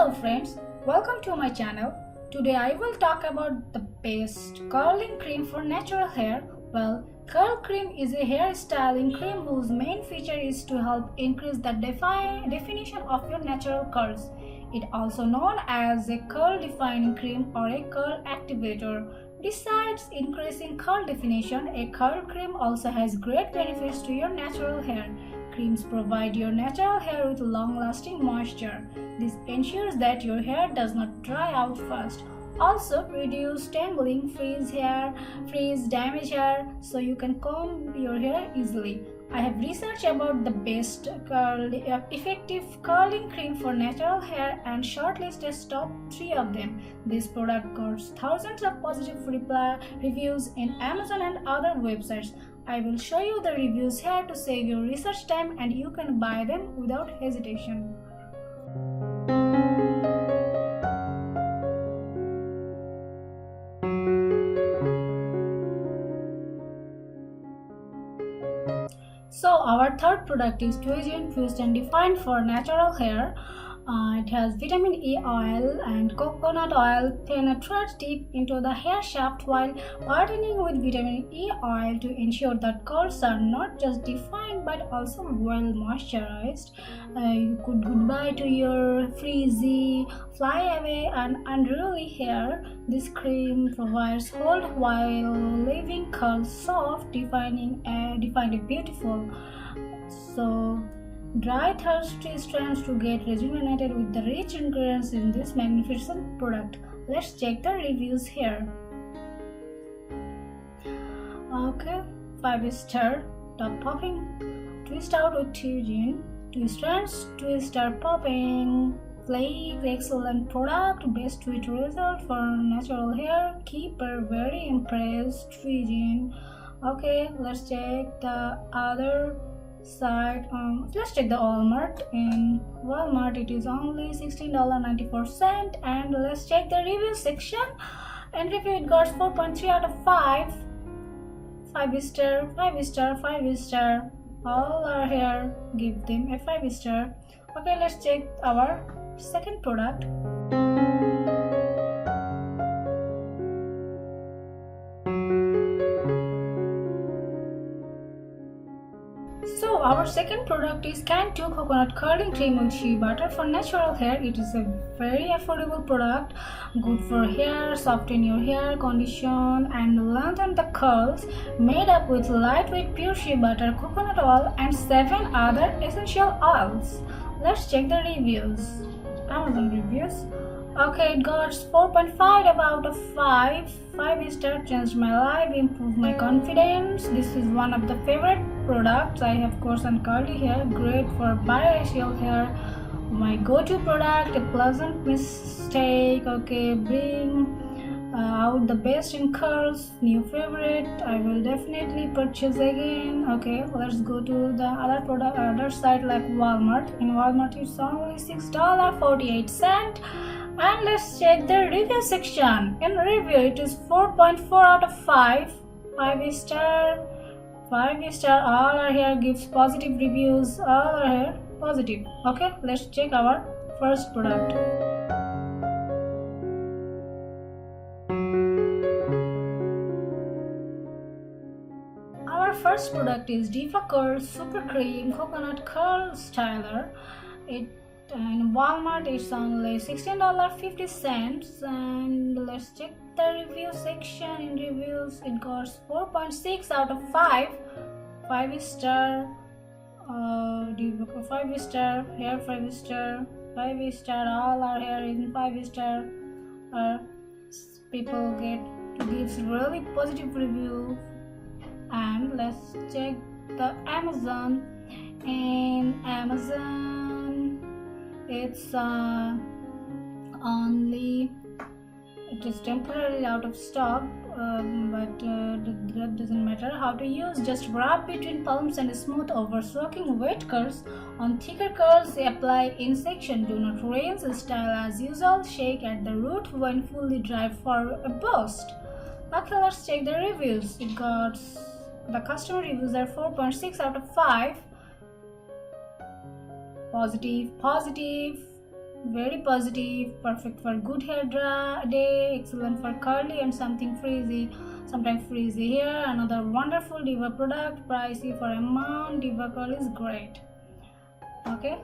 Hello friends, welcome to my channel. Today I will talk about the best curling cream for natural hair. Well, curl cream is a hair styling cream whose main feature is to help increase the definition of your natural curls. It also known as a curl defining cream or a curl activator. Besides increasing curl definition, a curl cream also has great benefits to your natural hair. Creams provide your natural hair with long-lasting moisture. This ensures that your hair does not dry out fast. Also, reduce tangling, freeze, damage hair, so you can comb your hair easily. I have researched about the best effective curling cream for natural hair and shortlisted top 3 of them. This product got thousands of positive reviews in Amazon and other websites. I will show you the reviews here to save your research time and you can buy them without hesitation. So our third product is Neutrogena Twist and Defined for natural hair. It has vitamin E oil and coconut oil penetrates deep into the hair shaft while partnering with vitamin E oil to ensure that curls are not just defined but also well moisturized. You could goodbye to your frizzy, flyaway and unruly hair. This cream provides hold while leaving curls soft, defined and beautiful. So dry, thirsty strands to get rejuvenated with the rich ingredients in this magnificent product. Let's check the reviews here. Okay, 5-star, top popping, twist out with Neutrogena, 2 strands, twist are popping, flakes, excellent product, best tweet result for natural hair, keeper, very impressed, Neutrogena. Okay, let's check the other side. Let's check the Walmart. In Walmart it is only $16.94, and let's check the review section. And review it got 4.3 out of 5. 5-star, 5-star, 5-star. All are here, give them a 5-star. Okay, let's check our second product. So our second product is Cantu Coconut Curling Cream with Shea Butter for natural hair. It is a very affordable product, good for hair, soften your hair condition and lengthen the curls, made up with lightweight pure shea butter, coconut oil and 7 other essential oils. Let's check the reviews. Amazon reviews. Okay, it got 4.5 out of 5. 5-star, changed my life, improved my confidence. This is one of the favorite products. I have coarse and curly hair, great for biracial hair. My go-to product, a pleasant mistake. Okay, bring out the best in curls, new favorite. I will definitely purchase again. Okay, let's go to the other side like Walmart. In Walmart it's only $6.48. And let's check the review section. In review it is 4.4 out of 5. 5-star, 5-star. All are here gives positive reviews. All are here positive. Okay, let's check our first product. Our first product is Diva Curl Super Cream Coconut Curl Styler. In Walmart it's only $16.50, and let's check the review section. In reviews it got 4.6 out of 5. 5-star, 5-star, here 5-star, 5-star. All are here in 5-star. People gives really positive review. And let's check the Amazon. In Amazon it's it is temporarily out of stock, but that doesn't matter. How to use: just rub between palms and smooth over soaking wet curls. On thicker curls, apply in section. Do not rinse. Style as usual. Shake at the root when fully dry for a burst. Okay, let's check the reviews. The customer reviews are 4.6 out of 5. Positive, very positive, perfect for good hair day, excellent for curly and sometimes frizzy hair. Another wonderful Diva product, pricey for amount. Diva Curl is great. Okay.